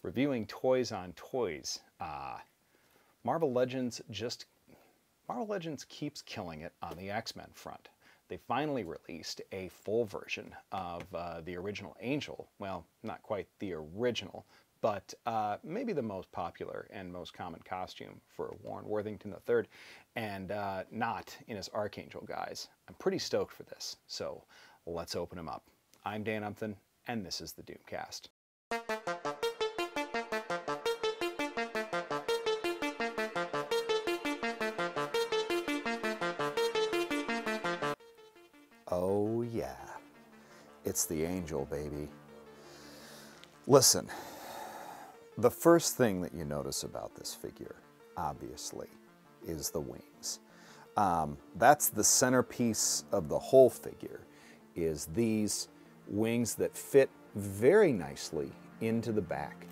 Reviewing toys on toys. Marvel Legends keeps killing it on the X-Men front. They finally released a full version of the original Angel. Well, not quite the original, but maybe the most popular and most common costume for Warren Worthington III, and not in his Archangel guise. I'm pretty stoked for this, so let's open him up. I'm Dan Umpton, and this is the Doomcast. Oh yeah, it's the Angel, baby. Listen, the first thing that you notice about this figure, obviously, is the wings. That's the centerpiece of the whole figure, is these wings that fit very nicely into the back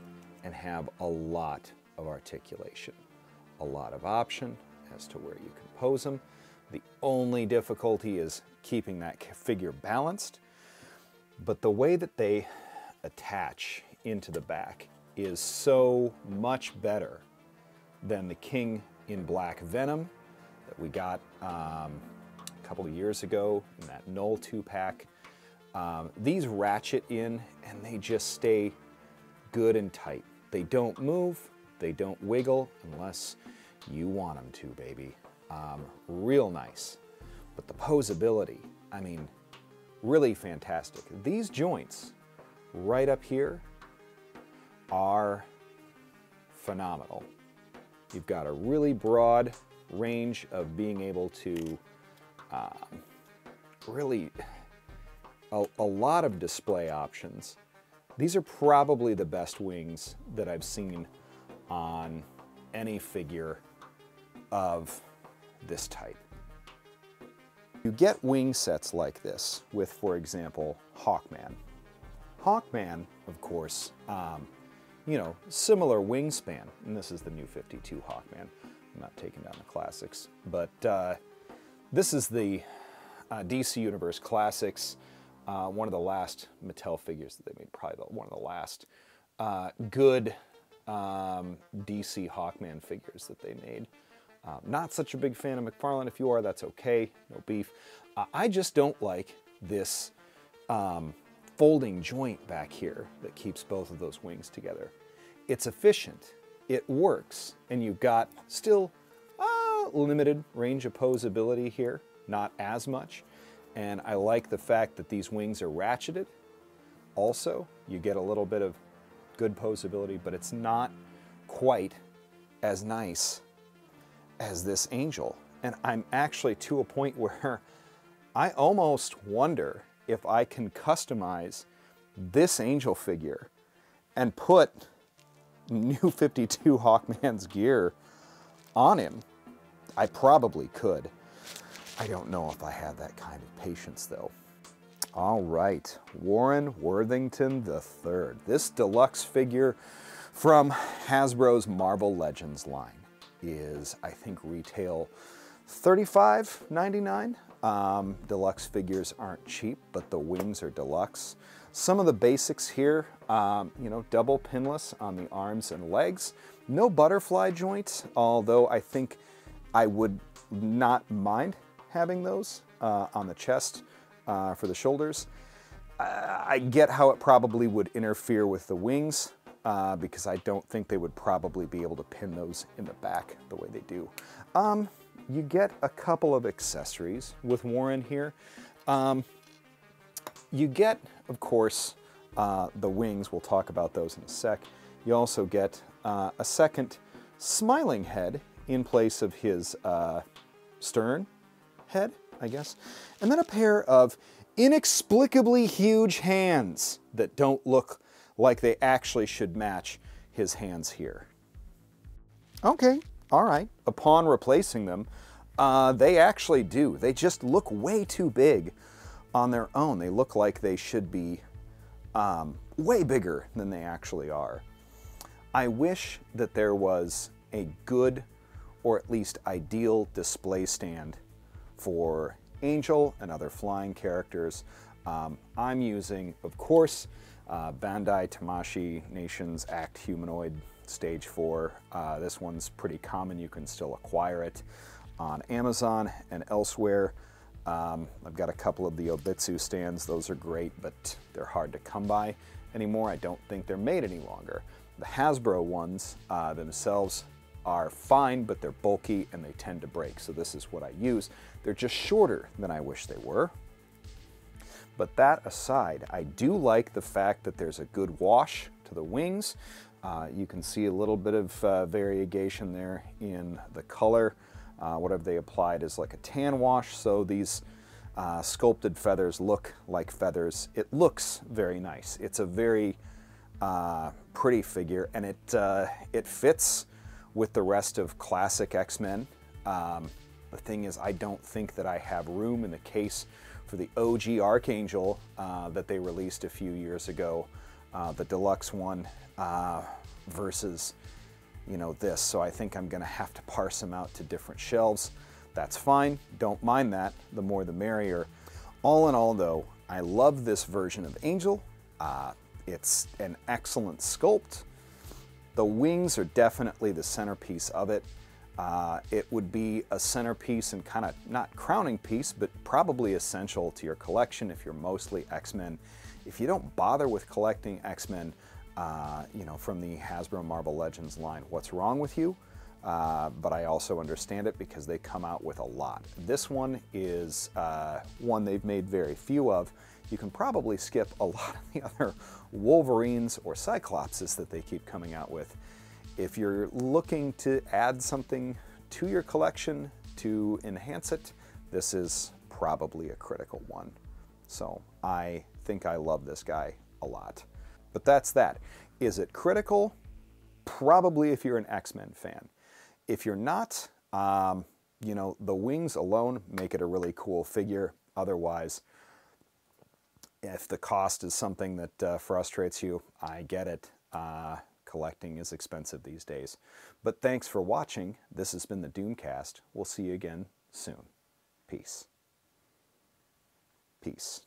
and have a lot of articulation, a lot of option as to where you can pose them. The only difficulty is keeping that figure balanced, but the way that they attach into the back is so much better than the King in Black Venom that we got a couple of years ago in that Null 2-pack. These ratchet in and they just stay good and tight. They don't move, they don't wiggle unless you want them to, baby. Real nice. But the posability, I mean, really fantastic. These joints right up here are phenomenal. You've got a really broad range of being able to really a lot of display options. These are probably the best wings that I've seen on any figure of this type. You get wing sets like this with, for example, Hawkman. Hawkman, of course, you know, similar wingspan, and this is the new 52 Hawkman. I'm not taking down the classics, but this is the DC Universe Classics, one of the last Mattel figures that they made, probably one of the last good DC Hawkman figures that they made. Not such a big fan of McFarlane. If you are, that's okay, no beef. I just don't like this folding joint back here that keeps both of those wings together. It's efficient, it works, and you've got still limited range of posability here, not as much. And I like the fact that these wings are ratcheted. Also, you get a little bit of good posability, but it's not quite as nice as this Angel. And I'm actually to a point where I almost wonder if I can customize this Angel figure and put new 52 Hawkman's gear on him. I probably could. I don't know if I have that kind of patience though. All right, Warren Worthington III. This deluxe figure from Hasbro's Marvel Legends line is, I think, retail $35.99. Deluxe figures aren't cheap, but the wings are deluxe. Some of the basics here, you know, double pinless on the arms and legs. No butterfly joints, although I think I would not mind having those on the chest for the shoulders. I get how it probably would interfere with the wings, because I don't think they would probably be able to pin those in the back the way they do. You get a couple of accessories with Warren here. You get, of course, the wings. We'll talk about those in a sec. You also get a second smiling head in place of his stern head, I guess. And then a pair of inexplicably huge hands that don't look like they actually should match his hands here. Okay, all right. Upon replacing them, they actually do. They just look way too big on their own. They look like they should be way bigger than they actually are. I wish that there was a good, or at least ideal, display stand for Angel and other flying characters. I'm using, of course, Bandai Tamashii Nations Act Humanoid Stage 4. This one's pretty common. You can still acquire it on Amazon and elsewhere. I've got a couple of the Obitsu stands. Those are great, but they're hard to come by anymore. I don't think they're made any longer. The Hasbro ones themselves are fine, but they're bulky and they tend to break. So this is what I use. They're just shorter than I wish they were. But that aside, I do like the fact that there's a good wash to the wings. You can see a little bit of variegation there in the color. Whatever they applied is like a tan wash, so these sculpted feathers look like feathers. It looks very nice. It's a very pretty figure, and it fits with the rest of classic X-Men. The thing is, I don't think that I have room in the case for the OG Archangel that they released a few years ago, the deluxe one, versus, you know, this. So I think I'm gonna have to parse them out to different shelves. That's fine, don't mind that, the more the merrier. All in all though, I love this version of Angel. It's an excellent sculpt. The wings are definitely the centerpiece of it. It would be a centerpiece and kind of not crowning piece, but probably essential to your collection if you're mostly X-Men. If you don't bother with collecting X-Men, you know, from the Hasbro Marvel Legends line, what's wrong with you? But I also understand it because they come out with a lot. This one is one they've made very few of. You can probably skip a lot of the other Wolverines or Cyclopses that they keep coming out with. If you're looking to add something to your collection to enhance it, this is probably a critical one. So I think I love this guy a lot. But that's that. Is it critical? Probably if you're an X-Men fan. If you're not, you know, the wings alone make it a really cool figure. Otherwise, if the cost is something that frustrates you, I get it. Collecting is expensive these days. But thanks for watching. This has been the Doomcast. We'll see you again soon. Peace. Peace.